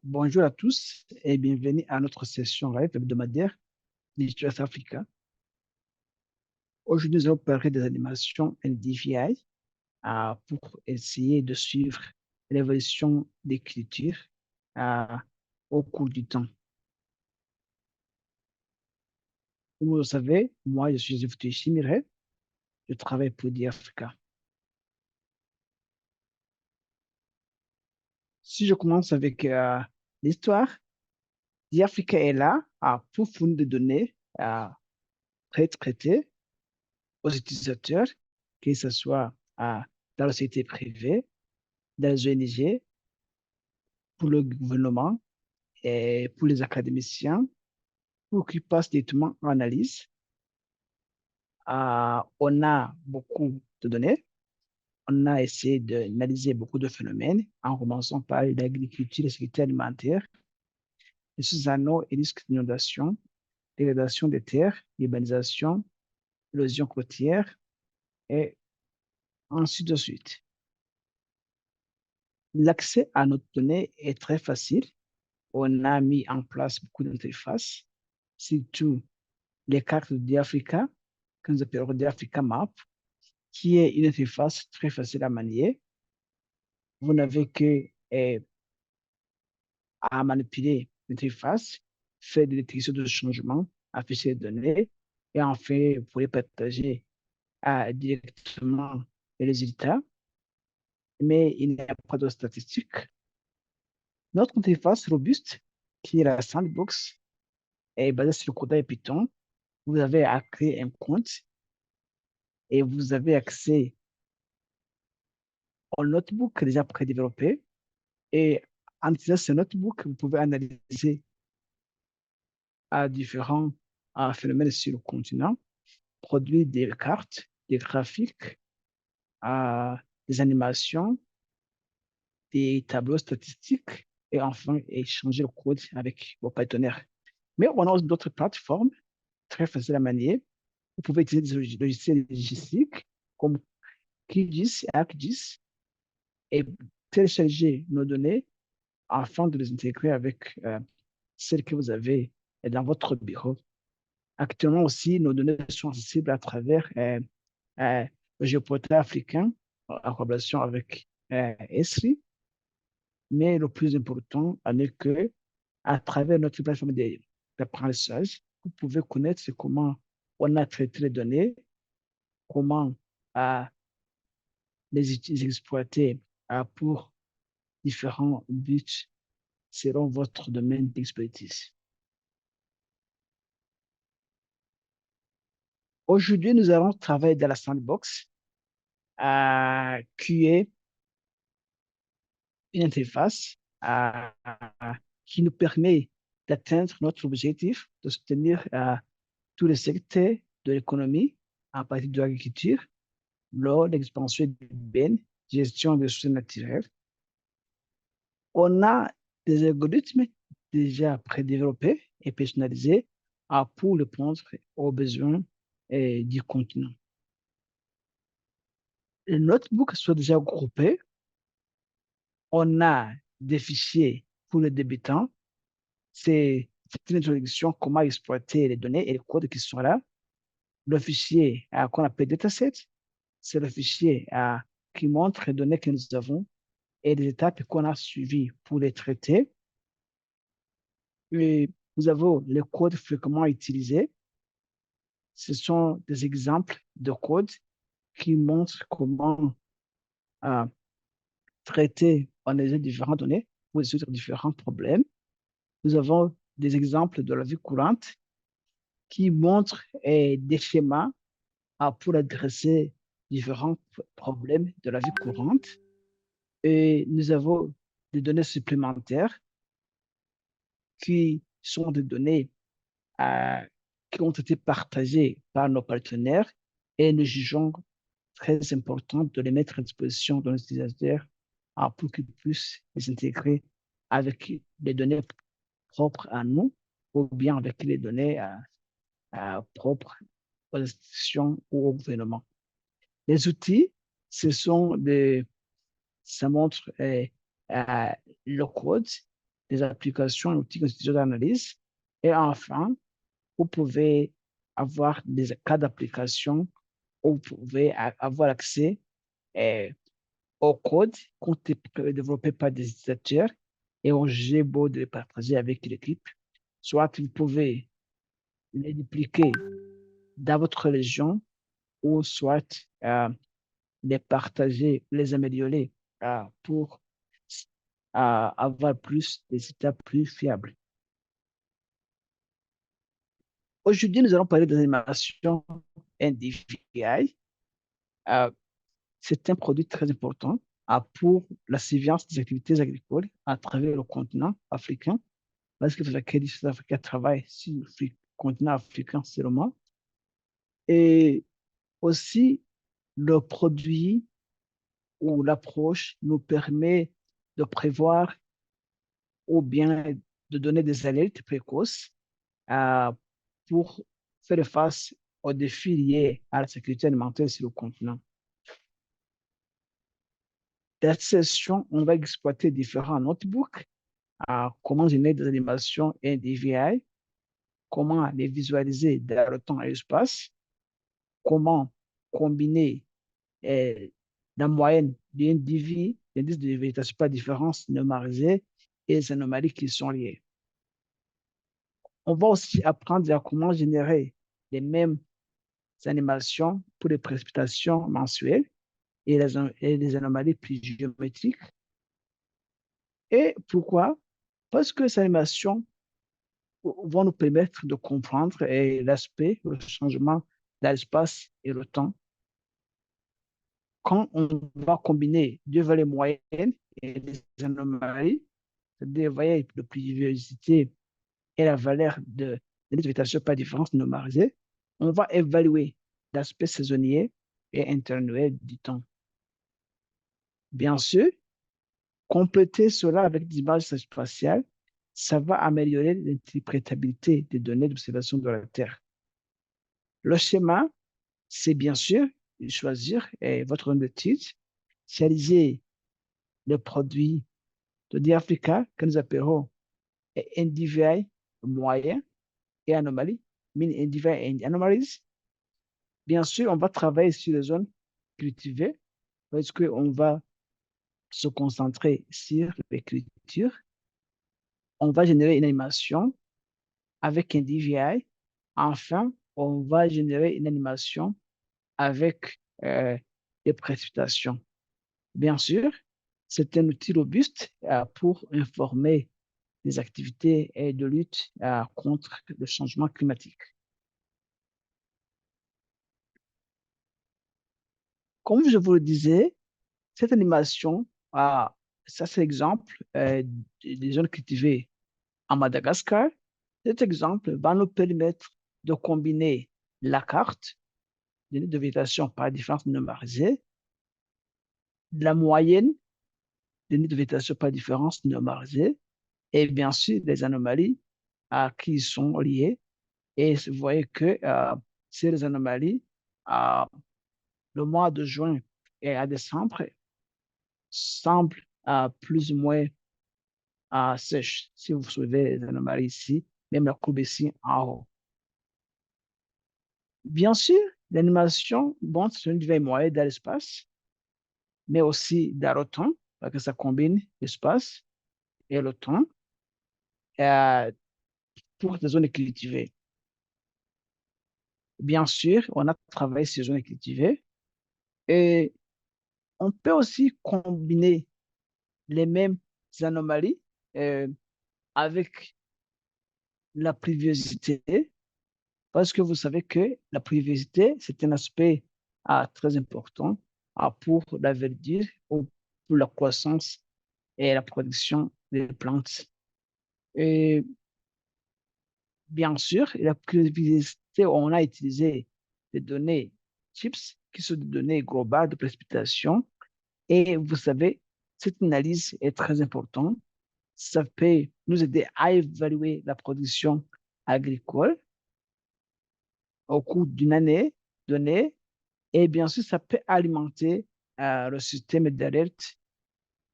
Bonjour à tous et bienvenue à notre session live hebdomadaire Digital Africa. Aujourd'hui, nous allons parler des animations NDVI pour essayer de suivre l'évolution d'écriture euh, au cours du temps. Comme vous le savez, moi, je suis Joseph Chimire, je travaille pour DiAfrica. Si je commence avec l'histoire, DiAfrica est là pour fournir des données pré-traitées aux utilisateurs, que ce soit dans la société privée, dans les ONG, pour le gouvernement et pour les académiciens, pour qu'ils passent directement en analyse. On a beaucoup de données. On a essayé d'analyser beaucoup de phénomènes en commençant par l'agriculture et la sécurité alimentaire, les sous-anneaux et risques d'inondation, dégradation des terres, l'urbanisation, l'érosion côtière et ainsi de suite. L'accès à nos données est très facile. On a mis en place beaucoup d'interfaces, surtout les cartes d'Africa, que nous appelons d'Africa Map, qui est une interface très facile à manier. Vous n'avez que à manipuler l'interface, faire des détections de changement, afficher les données, et enfin, vous pouvez partager directement les résultats, mais il n'y a pas de statistiques. Notre interface robuste, qui est la Sandbox, est basée sur le code Python. Vous avez à créer un compte et vous avez accès au notebook déjà prédéveloppé. Et en utilisant ce notebook, vous pouvez analyser différents phénomènes sur le continent, produire des cartes, des graphiques, des animations, des tableaux statistiques et enfin échanger le code avec vos partenaires. Mais on a aussi d'autres plateformes très faciles à manier. Vous pouvez utiliser des logiciels logistiques comme QGIS et ArcGIS et télécharger nos données afin de les intégrer avec celles que vous avez dans votre bureau. Actuellement aussi, nos données sont accessibles à travers euh, le géoportail africain en collaboration avec ESRI, mais le plus important est que à travers notre plateforme d'apprentissage, vous pouvez connaître comment on a traité les données, comment euh, les exploiter pour différents buts selon votre domaine d'expertise. Aujourd'hui, nous allons travailler dans la sandbox, qui est une interface qui nous permet d'atteindre notre objectif de soutenir tous les secteurs de l'économie à partir de l'agriculture, l'eau, l'expansion urbaine, gestion des ressources naturelles. On a des algorithmes déjà prédéveloppés et personnalisés pour répondre aux besoins du continent. Les notebooks sont déjà groupés. On a des fichiers pour les débutants. C'est une introduction comment exploiter les données et les codes qui sont là. Le fichier qu'on appelle dataset, c'est le fichier qui montre les données que nous avons et les étapes qu'on a suivies pour les traiter. Et nous avons les codes fréquemment utilisés. Ce sont des exemples de codes qui montrent comment euh, traiter en les différentes données pour résoudre différents problèmes. Nous avons des exemples de la vie courante qui montrent des schémas pour adresser différents problèmes de la vie courante. Et nous avons des données supplémentaires qui sont des données euh, qui ont été partagées par nos partenaires et nous jugeons très important de les mettre à disposition de nos utilisateurs pour qu'ils puissent les intégrer avec les données propres à nous ou bien avec les données propres aux institutions ou au gouvernement. Les outils, ça montre le code des applications et outils d'analyse. Et enfin, vous pouvez avoir des cas d'application où vous pouvez avoir accès euh, au code qui ont été développé par des utilisateurs et au beau de les partager avec l'équipe. Soit vous pouvez les dupliquer dans votre région ou soit les partager, les améliorer pour avoir plus des étapes plus fiables. Aujourd'hui, nous allons parler de l'animation NDVI. Euh, c'est un produit très important pour la surveillance des activités agricoles à travers le continent africain, parce que les Sud-Africains travaillent sur le continent africain seulement. Et aussi, le produit ou l'approche nous permet de prévoir ou bien de donner des alertes précoces euh, pour faire face aux défis liés à la sécurité alimentaire sur le continent. Dans cette session, on va exploiter différents notebooks, comment générer des animations et des VI, comment les visualiser dans le temps et l'espace, comment combiner la moyenne d'un DV, l'indice de végétation par différence numérisée et les anomalies qui sont liées. On va aussi apprendre à comment générer les mêmes animations pour les précipitations mensuelles et les anomalies plus géométriques. Et pourquoi? Parce que ces animations vont nous permettre de comprendre l'aspect, le changement de l'espace et le temps. Quand on va combiner deux valeurs moyennes et des anomalies, c'est-à-dire valeurs de pluviosité et la valeur de végétation par différence numérisée, on va évaluer l'aspect saisonnier et interannuel du temps. Bien sûr, compléter cela avec des images spatiales, ça va améliorer l'interprétabilité des données d'observation de la Terre. Le schéma, c'est bien sûr choisir votre nom de titre, réaliser le produit de Africa que nous appellerons NDVI moyen et anomalie, mean NDVI and anomalies. Bien sûr, on va travailler sur les zones cultivées parce qu'on va se concentrer sur l'écriture. On va générer une animation avec un DVI. Enfin, on va générer une animation avec des précipitations. Bien sûr, c'est un outil robuste pour informer des activités et de lutte contre le changement climatique. Comme je vous le disais, cette animation, ça c'est l'exemple des zones cultivées à Madagascar. Cet exemple va nous permettre de combiner la carte de végétation par différence numérisée, la moyenne des nids de végétation par différence numérisée, et bien sûr les anomalies qui y sont liées. Et vous voyez que ces anomalies, euh, le mois de juin et à décembre, semblent plus ou moins sèches. Si vous suivez les anomalies ici, même la courbe ici en haut. Bien sûr, l'animation, bon, c'est une veille moyenne dans l'espace, mais aussi dans le temps, parce que ça combine l'espace et le temps euh, pour des zones cultivées. Bien sûr, on a travaillé sur les zones cultivées et on peut aussi combiner les mêmes anomalies euh, avec la pluviosité, parce que vous savez que la pluviosité, c'est un aspect très important pour la verdure ou pour la croissance et la production des plantes. Et bien sûr, la pluviosité, on a utilisé des données CHIPS, qui sont des données globales de précipitation. Et vous savez, cette analyse est très importante. Ça peut nous aider à évaluer la production agricole au cours d'une année donnée. Et bien sûr, ça peut alimenter le système d'alerte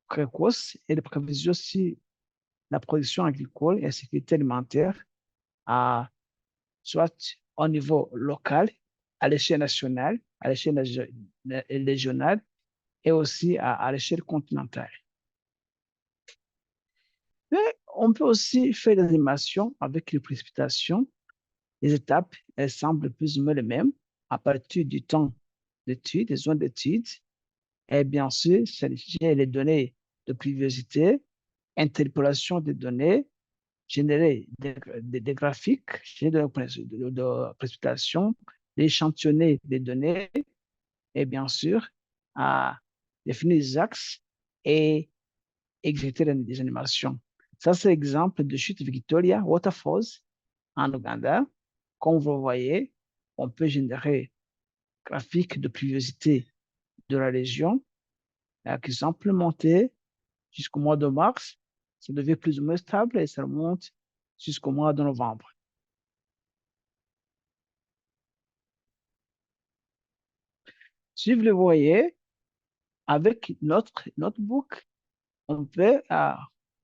précoce et de prévision si la production agricole et la sécurité alimentaire, à, soit au niveau local, à l'échelle nationale, à l'échelle régionale et aussi à l'échelle continentale. Mais on peut aussi faire des animations avec les précipitations. Les étapes, elles semblent plus ou moins les mêmes à partir du temps d'étude, des zones d'étude. Et bien sûr, c'est les données de pluviosité, interpolation des données, générer des graphiques, générer de précipitation, échantillonner des données et bien sûr, à définir les axes et exécuter des animations. Ça, c'est l'exemple de chute Victoria Waterfalls en Ouganda. Comme vous voyez, on peut générer graphiques de pluviosité de la région qui sont implémentés jusqu'au mois de mars. Ça devient plus ou moins stable et ça remonte jusqu'au mois de novembre. Si vous le voyez, avec notre notebook, on peut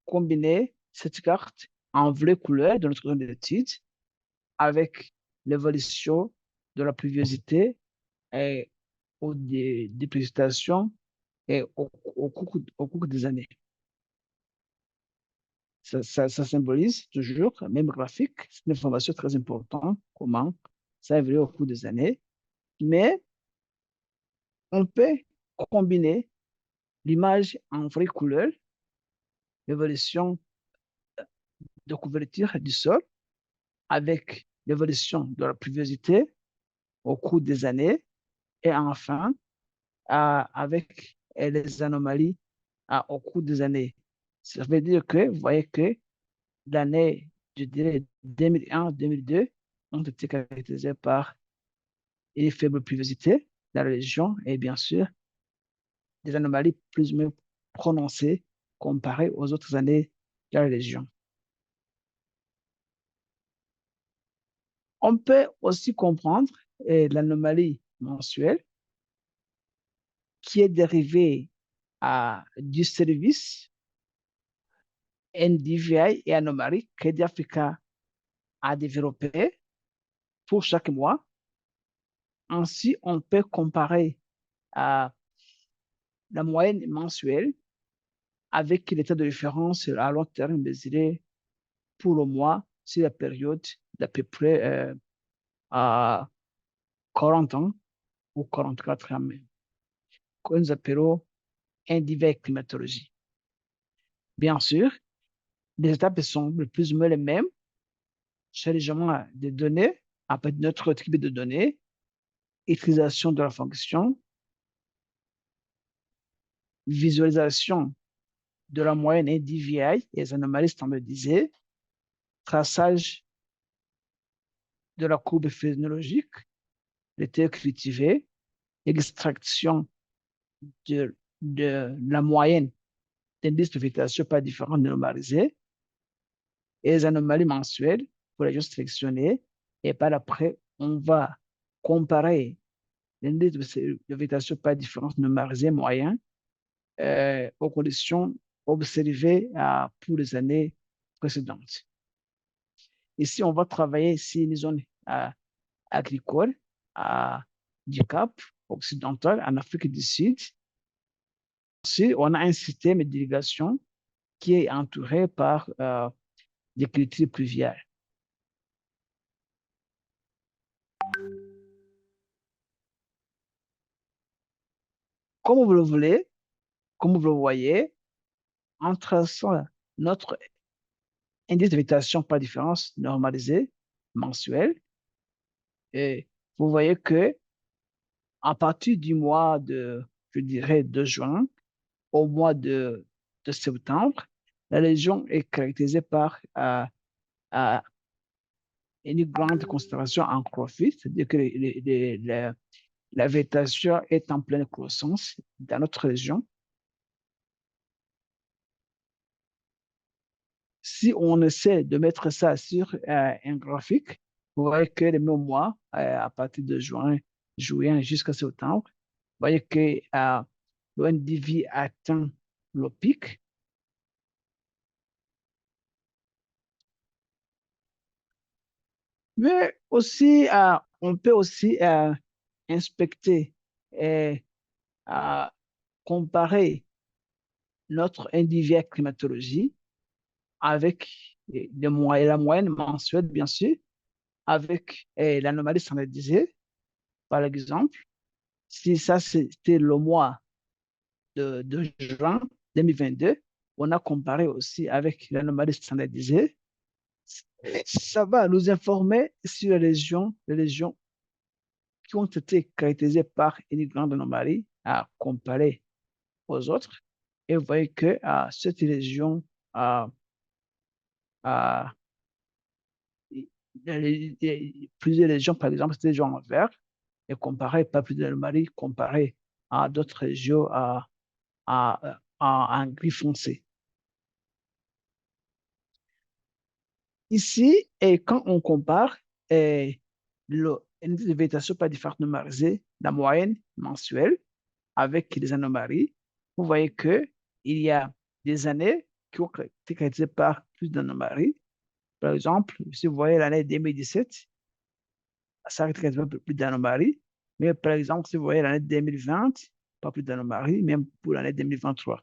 combiner cette carte en vraie couleur de notre zone d'étude avec l'évolution de la pluviosité et des précipitations et au cours des années. Ça symbolise toujours, même graphique, c'est une information très importante, comment ça évolue au cours des années. Mais on peut combiner l'image en vraie couleur, l'évolution de couverture du sol, avec l'évolution de la pluviosité au cours des années, et enfin, avec les anomalies au cours des années. Ça veut dire que, vous voyez que l'année, je dirais, 2001-2002 ont été caractérisées par une faible pluviosité dans la région et bien sûr des anomalies plus ou moins prononcées comparées aux autres années de la région. On peut aussi comprendre l'anomalie mensuelle qui est dérivée du service NDVI et anomalie qu'Aide Africa a développé pour chaque mois. Ainsi, on peut comparer la moyenne mensuelle avec l'état de référence à long terme mesuré pour le mois sur la période d'à peu près à 40 ans ou 44 ans même, que nous appelons NDVI climatologie. Bien sûr, les étapes sont plus ou moins les mêmes. Chargement des données, après notre type de données, utilisation de la fonction, visualisation de la moyenne NDVI et les anomalies standardisées, traçage de la courbe phénologique, les terres cultivées, extraction de la moyenne d'indices de végétation par différents normalisés et les anomalies mensuelles pour les choses sélectionnées. Et par après, on va comparer l'indice de végétation par différents normalisés moyens aux conditions observées pour les années précédentes. Ici, on va travailler sur une zone agricole du Cap occidental en Afrique du Sud. Ensuite, on a un système d'irrigation qui est entouré par des cultures pluviales. Comme vous le voulez, comme vous le voyez, en traçant notre indice de végétation par différence normalisé mensuel, et vous voyez que à partir du mois de, je dirais, de juin au mois de septembre, la région est caractérisée par une grande concentration en chlorophylle, c'est-à-dire que la végétation est en pleine croissance dans notre région. Si on essaie de mettre ça sur un graphique, vous voyez que les mêmes mois, à partir de juin, juillet jusqu'à septembre, vous voyez que l'ONDV atteint le pic Mais aussi, on peut aussi inspecter et euh, comparer notre individuelle climatologie avec la moyenne mensuelle, bien sûr, avec l'anomalie standardisée, par exemple. Si ça, c'était le mois de juin 2022, on a comparé aussi avec l'anomalie standardisée. Ça va nous informer sur les régions qui ont été caractérisées par une grande anomalie à comparer aux autres. Et vous voyez que cette région a, a plusieurs régions, par exemple, cette région en vert, et comparé, pas plus d'anomalies, comparé à d'autres régions en gris foncé. Ici, et quand on compare l'indice de végétation par différentes numérisées, la moyenne mensuelle avec les anomalies, vous voyez que il y a des années qui ont été caractérisées par plus d'anomalies. Par exemple, si vous voyez l'année 2017, ça a été caractérisé par plus d'anomalies. Mais par exemple, si vous voyez l'année 2020, pas plus d'anomalies, même pour l'année 2023.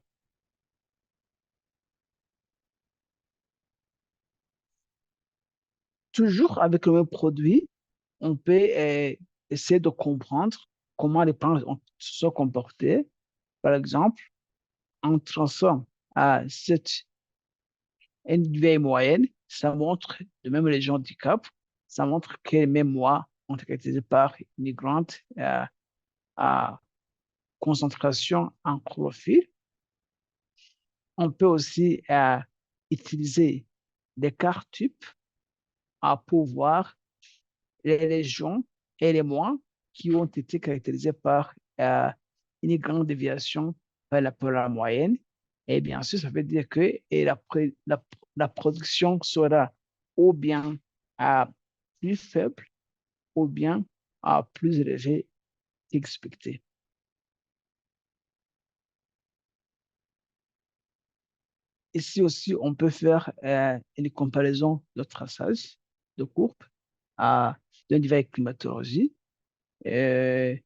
Toujours avec le même produit, on peut essayer de comprendre comment les plantes se sont comportées. Par exemple, en transforme à cette individuelle moyenne, ça montre, de même les gens handicap, ça montre que les mêmes mois ont été caractérisés par une grande à concentration en chlorophylle. On peut aussi utiliser des cartes types pour voir les régions et les mois qui ont été caractérisés par une grande déviation par la moyenne. Et bien sûr, ça veut dire que la production sera ou bien plus faible ou bien plus élevée qu'expecté. Ici aussi, on peut faire une comparaison de traçage de courbe à d'un niveau climatologie. Euh,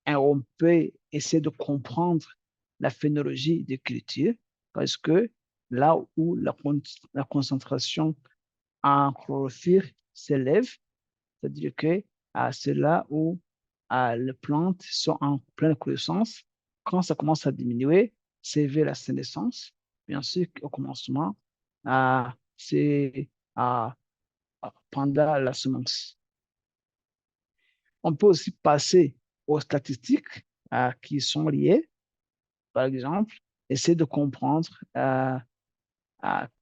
et on peut essayer de comprendre la phénologie des cultures parce que là où la concentration en chlorophylle s'élève, c'est-à-dire que c'est là où les plantes sont en pleine croissance. Quand ça commence à diminuer, c'est vers la sénescence. Bien sûr, au commencement, c'est euh, pendant la semence. On peut aussi passer aux statistiques qui sont liées. Par exemple, essayer de comprendre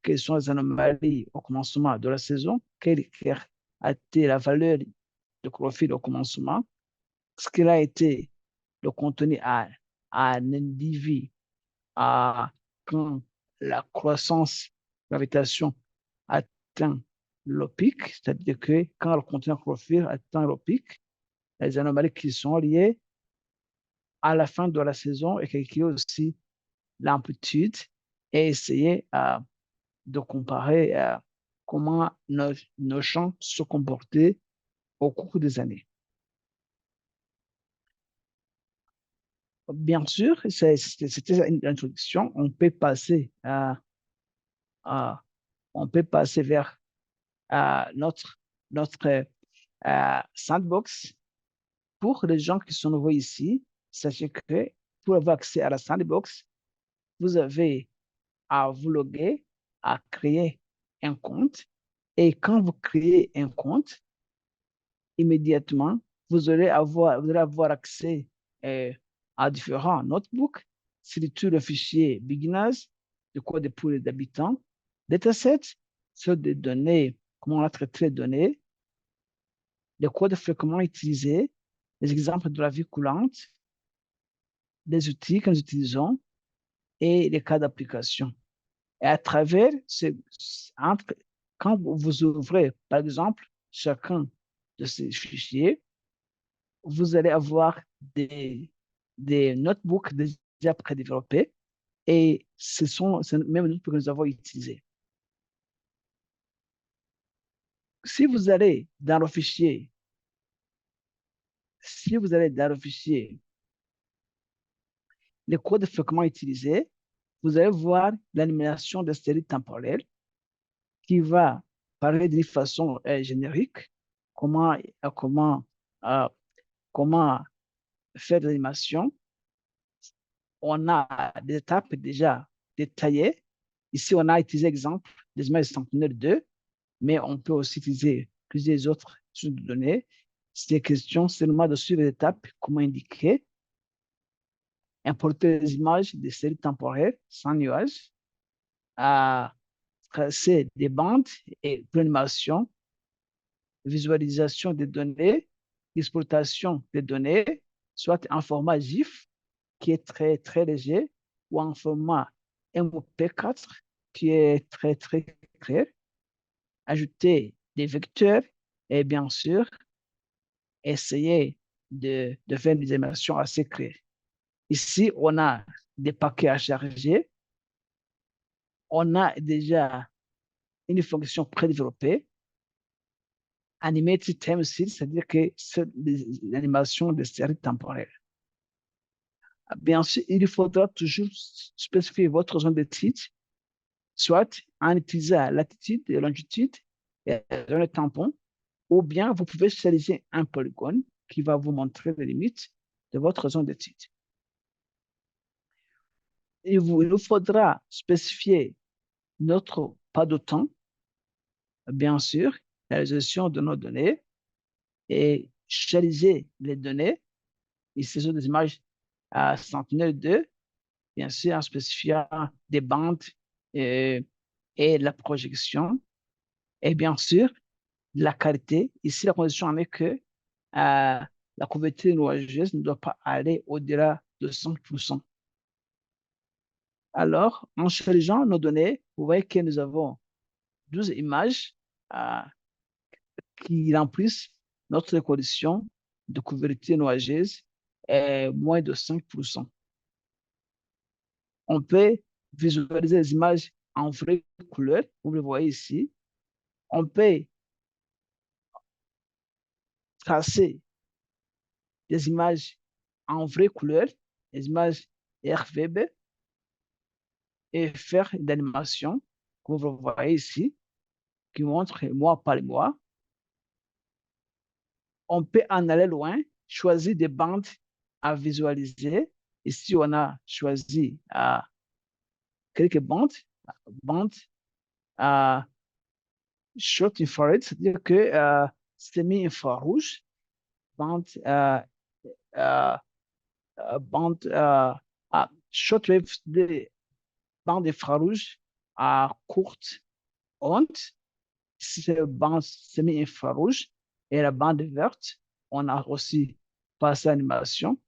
quelles sont les anomalies au commencement de la saison, quelle a été la valeur de chlorophylle au commencement, ce qu'il a été le contenu à un individu quand la croissance, gravitation atteint le pic, c'est-à-dire que quand le contenu de chlorophylle atteint le pic, les anomalies qui sont liées à la fin de la saison et calculer aussi l'amplitude et essayer de comparer comment nos champs se comportaient au cours des années. Bien sûr, c'était une introduction. À, on peut passer vers notre sandbox. Pour les gens qui sont nouveaux ici, sachez que pour avoir accès à la sandbox, vous avez à vous loguer, à créer un compte. Et quand vous créez un compte, immédiatement, vous allez avoir accès euh, à différents notebooks, surtout le fichier Beginners, de code pour les habitants, datasets, sur des données, comment on a traité les données, les codes fréquemment utilisés, les exemples de la vie courante, les outils que nous utilisons et les cas d'application. Et à travers, entre, quand vous ouvrez, par exemple, chacun de ces fichiers, vous allez avoir des notebooks déjà prédéveloppés et ce sont ces mêmes notebooks que nous avons utilisés. Si vous allez dans le fichier, si vous allez dans le fichier, les codes fréquemment utilisés, vous allez voir l'animation de séries temporelles qui va parler d'une façon générique, comment, euh, comment faire de l'animation. On a des étapes déjà détaillées. Ici, on a utilisé exemple des images Sentinel-2, mais on peut aussi utiliser plusieurs autres sources de données. C'est question seulement de suivre les étapes, comment indiquer, importer les images des séries temporelles sans nuage, à tracer des bandes et l'animation, visualisation des données, exploitation des données, soit en format GIF, qui est très, très léger, ou en format MP4, qui est très, très clair, ajouter des vecteurs et bien sûr, essayer de faire des animations assez claires. Ici, on a des paquets à charger. On a déjà une fonction prédéveloppée, Animated Time Series, c'est-à-dire que c'est l'animation de séries temporelles. Bien sûr, il faudra toujours spécifier votre zone de titre, soit en utilisant latitude et longitude et un tampon, ou bien vous pouvez sélectionner un polygone qui va vous montrer les limites de votre zone de titre. Il nous faudra spécifier notre pas de temps, bien sûr, la résolution de nos données et charger les données. Ici, ce sont des images à Sentinel-2, bien sûr, en spécifiant des bandes et, et la projection. Et bien sûr, la qualité. Ici, la condition en est que la couverture nuageuse ne doit pas aller au-delà de 100%. Alors, en chargeant nos données, vous voyez que nous avons 12 images euh, qui remplissent notre condition de couverture nuageuse est moins de 5%. On peut visualiser les images en vraie couleur, vous le voyez ici. On peut tracer des images en vraie couleur, des images RVB, et faire une animation, comme vous voyez ici, qui montre mois par mois. On peut en aller loin, choisir des bandes à visualiser. Ici, on a choisi quelques bandes à short infrared, c'est-à-dire que semi-infrarouge, bande, euh, bande shortwave, des bandes infrarouges à courte onde. C'est la bande semi-infrarouge et la bande verte. On a aussi passé l'animation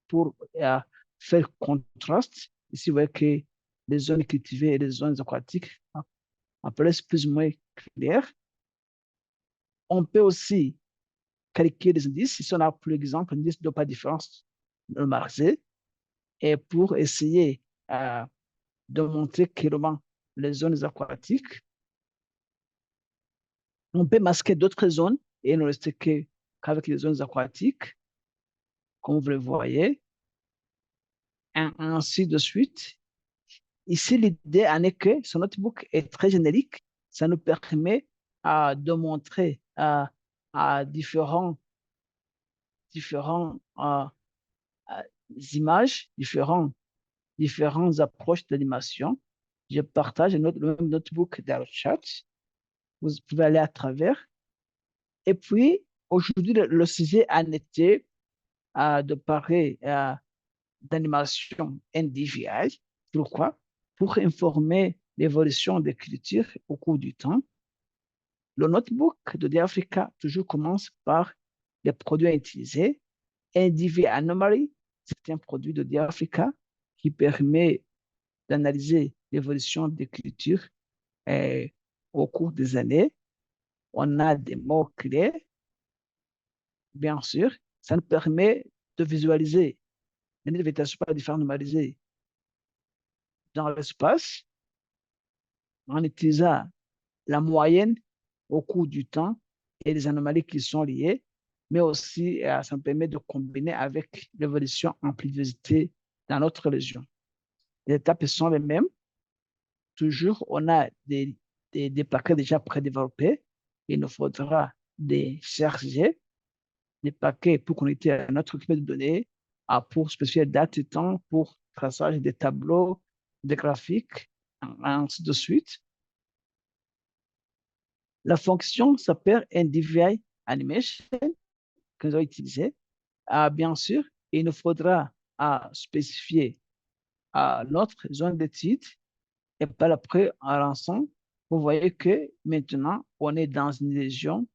pour faire contraste. Ici, vous voyez que les zones cultivées et les zones aquatiques apparaissent plus ou moins claires. On peut aussi calculer des indices. Ici, on a pour exemple un indice de pas différence normalisé et pour essayer de montrer clairement les zones aquatiques. On peut masquer d'autres zones et ne rester qu'avec les zones aquatiques, comme vous le voyez, ainsi de suite. Ici, l'idée en est que ce notebook est très générique. Ça nous permet de montrer à différents images, différentes approches d'animation. Je partage le même notebook dans le chat. Vous pouvez aller à travers. Et puis, aujourd'hui, le sujet en était de parler d'animation NDVI. Pourquoi? Pour informer l'évolution des cultures au cours du temps. Le notebook de DAfrica toujours commence par les produits à utiliser. NDVI Anomaly, c'est un produit de DAfrica qui permet d'analyser l'évolution des cultures au cours des années. On a des mots clés, bien sûr. Ça nous permet de visualiser les végétations par différents normalisés dans l'espace en utilisant la moyenne au cours du temps et les anomalies qui sont liées, mais aussi ça me permet de combiner avec l'évolution en pluviosité dans notre région. Les étapes sont les mêmes. Toujours, on a des paquets déjà prédéveloppés. Il nous faudra des charger des paquets pour connecter à notre équipe de données, pour spécifier date et temps, pour traçage des tableaux, des graphiques, ainsi de suite. La fonction s'appelle NDVI Animation que nous allons utiliser. Bien sûr, il nous faudra spécifier notre zone d'étude et par après, en l'ensemble, vous voyez que maintenant, on est dans une région,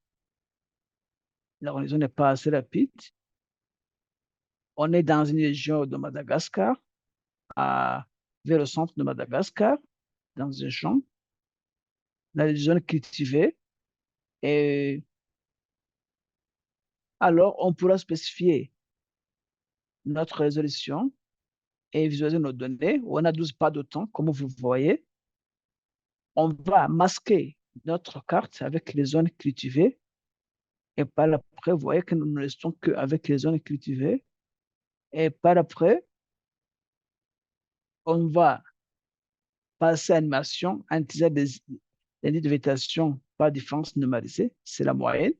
la région n'est pas assez rapide, on est dans une région de Madagascar, vers le centre de Madagascar, dans un champ, dans les zones cultivées. Et alors, on pourra spécifier notre résolution et visualiser nos données. On a 12 pas de temps, comme vous voyez. On va masquer notre carte avec les zones cultivées. Et par après, vous voyez que nous ne restons qu'avec les zones cultivées. Et par après, on va passer à animation en utilisant des nids de végétation par différence numérisée. C'est la moyenne.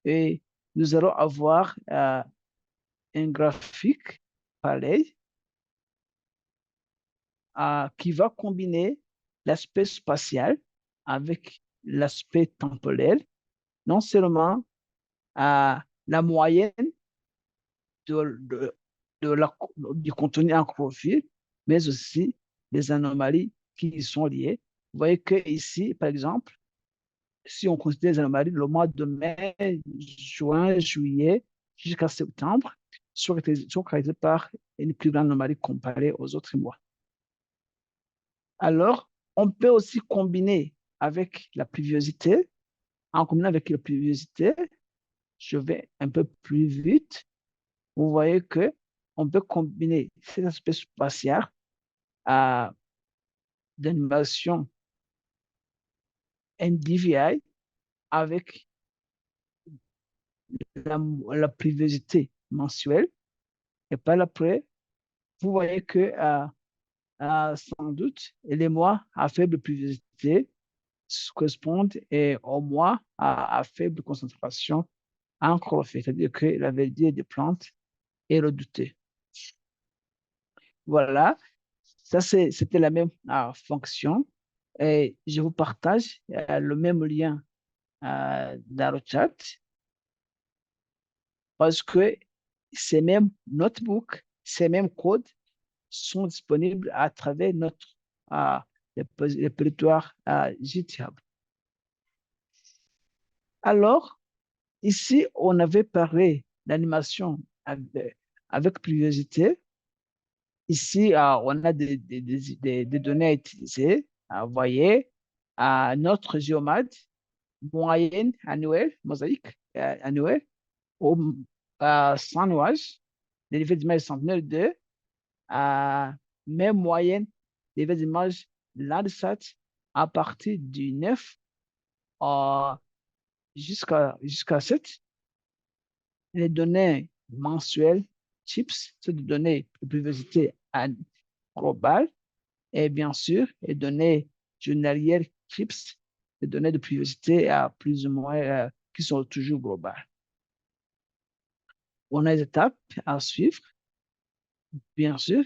Et nous allons avoir un graphique pareil qui va combiner l'aspect spatial avec l'aspect temporel, non seulement la moyenne de, de, du contenu en chlorophylle, mais aussi les anomalies qui y sont liées. Vous voyez que ici, par exemple, si on considère les anomalies, le mois de mai, juin, juillet, jusqu'à septembre, sont caractérisés par une plus grande anomalie comparée aux autres mois. Alors, on peut aussi combiner avec la pluviosité. En combinant avec la pluviosité, je vais un peu plus vite. Vous voyez que on peut combiner ces aspects spatiaux à d'animation NDVI avec la pluviosité mensuelle. Et par après, vous voyez que sans doute, les mois à faible pluviosité correspondent aux mois à faible concentration en chlorophylle, c'est-à-dire que la verdure des plantes est redoutée. Voilà, ça c'était la même fonction. Et je vous partage le même lien dans le chat parce que ces mêmes notebooks, ces mêmes codes sont disponibles à travers notre euh, répertoire GitHub. Alors, ici, on avait parlé d'animation avec curiosité. Ici, on a des données à utiliser. Vous voyez, notre géomètre moyenne annuelle, mosaïque annuelle, sans nuages, le niveau d'image centenaire de même moyenne, niveau d'image Landsat à partir du 9 jusqu'à 7. Les données mensuelles, CHIPS, c'est des données de biodiversité globale, et bien sûr, les données journalières CHIPS, les données de biodiversité à plus ou moins qui sont toujours globales. On a des étapes à suivre, bien sûr,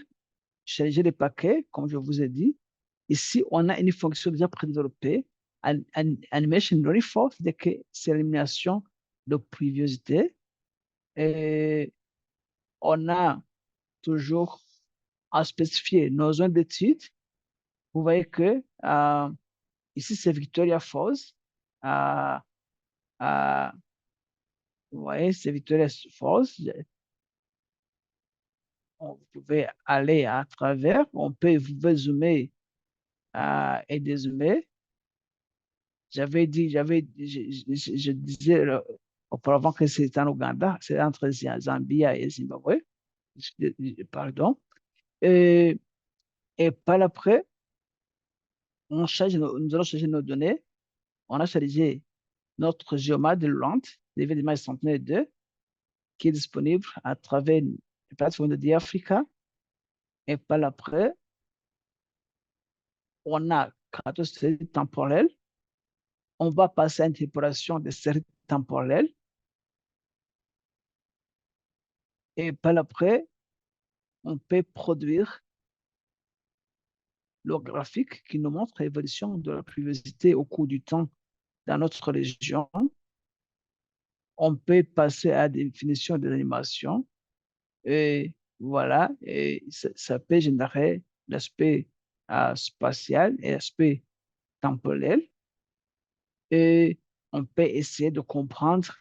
charger les paquets, comme je vous ai dit. Ici, on a une fonction déjà prédéveloppée, Animation Reinforce, c'est l'élimination de pluviosité. Et on a toujours à spécifier nos zones d'études. Vous voyez que ici, c'est Victoria Falls. Euh, euh, vous voyez, c'est Victoria Falls. On pouvait aller à travers. On peut vous zoomer et dézoomer. Je disais auparavant que c'est en Ouganda, c'est entre Zambia et Zimbabwe. Pardon. Et, et par après, nous allons charger nos données. On a chargé notre géomètre de Lente, l'événement centenaire 2, qui est disponible à travers une plateforme de Africa. Et par après, on a cartes séries temporelles. On va passer à l'interpolation des séries temporelles. Et par après, on peut produire le graphique qui nous montre l'évolution de la pluviosité au cours du temps dans notre région. On peut passer à la définition de l'animation. Et voilà, et ça peut générer l'aspect spatial et l'aspect temporel. Et on peut essayer de comprendre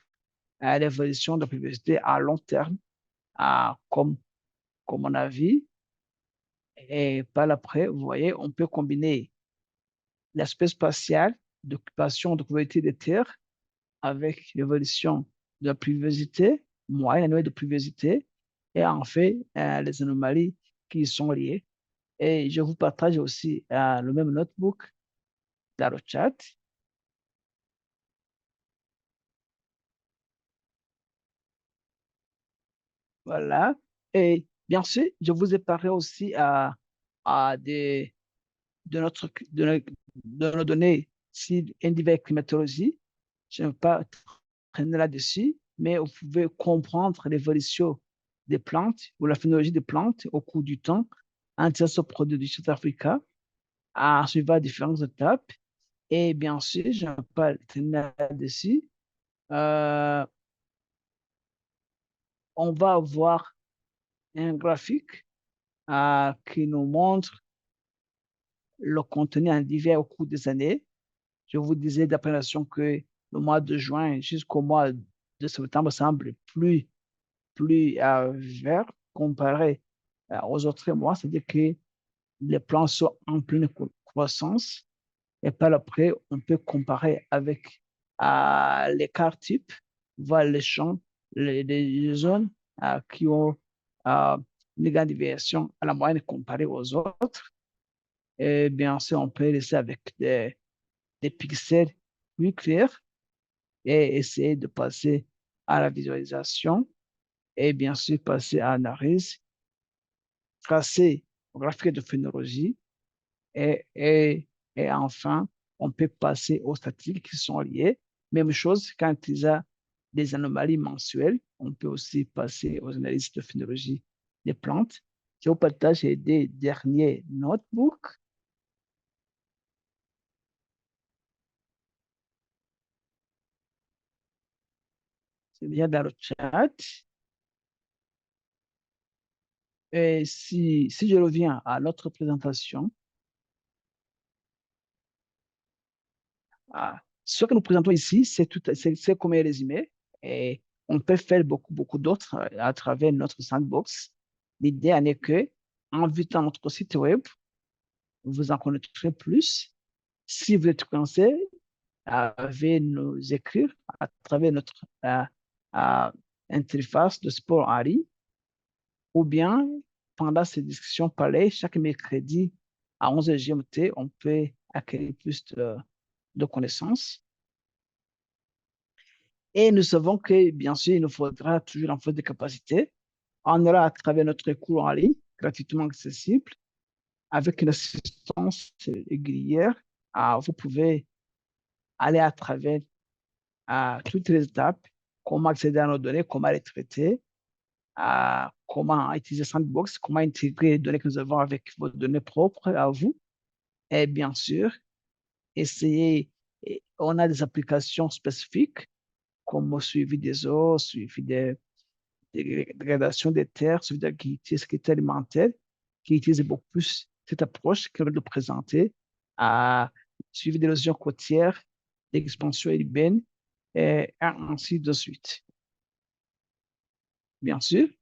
l'évolution de la biodiversité à long terme, comme, comme on a vu. Et par après, vous voyez, on peut combiner l'aspect spatial d'occupation de couverture des terres avec l'évolution de la pluviosité, moyenne annuelle de pluviosité, et en fait, les anomalies qui y sont liées. Et je vous partage aussi le même notebook dans le chat. Voilà. Et bien sûr, je vous ai parlé aussi des, de nos données sur une diverse climatologie. Je ne vais pas traîner là-dessus, mais vous pouvez comprendre l'évolution des plantes ou la phénologie des plantes au cours du temps en tirant ce produit du Sud-Africa en suivant différentes étapes. Et bien sûr, je ne vais pas traîner là-dessus. Euh, on va avoir un graphique qui nous montre le contenu en divers au cours des années. Je vous disais d'appellation que le mois de juin jusqu'au mois de septembre semble plus vert comparé aux autres mois, c'est-à-dire que les plants sont en pleine croissance. Et par après, on peut comparer avec les cartes types, voir les champs, les zones qui ont euh, une grande déviation à la moyenne comparée aux autres. Et bien sûr, on peut laisser avec des pixels plus clairs et essayer de passer à la visualisation et bien sûr passer à l'analyse, tracer le graphique de phénologie et, et, et enfin, on peut passer aux statistiques qui sont liées. Même chose quand il y a des anomalies mensuelles, on peut aussi passer aux analyses de phénologie des plantes. Je vous partage des derniers notebooks. C'est bien dans le chat. Et si je reviens à notre présentation, ce que nous présentons ici, c'est comme un résumé. Et on peut faire beaucoup d'autres à travers notre sandbox. L'idée est que, en visitant notre site web, vous en connaîtrez plus. Si vous êtes coincé, veuillez nous écrire à travers notre euh, interface de sport en ligne ou bien pendant ces discussions parlées, chaque mercredi à 11h GMT, on peut acquérir plus de connaissances. Et nous savons que, bien sûr, il nous faudra toujours un peu de capacité. On aura à travers notre cours en ligne, gratuitement accessible, avec une assistance régulière. Vous pouvez aller à travers toutes les étapes, comment accéder à nos données, comment les traiter, comment utiliser Sandbox, comment intégrer les données que nous avons avec vos données propres à vous. Et bien sûr, essayer, on a des applications spécifiques comme suivi des eaux, suivi des dégradations des terres, suivi de l'agriculture sécurité alimentaire, qui utilise beaucoup plus cette approche que de présenter à suivi d'érosion côtière, d'expansion urbaine, et ainsi de suite. Bien sûr,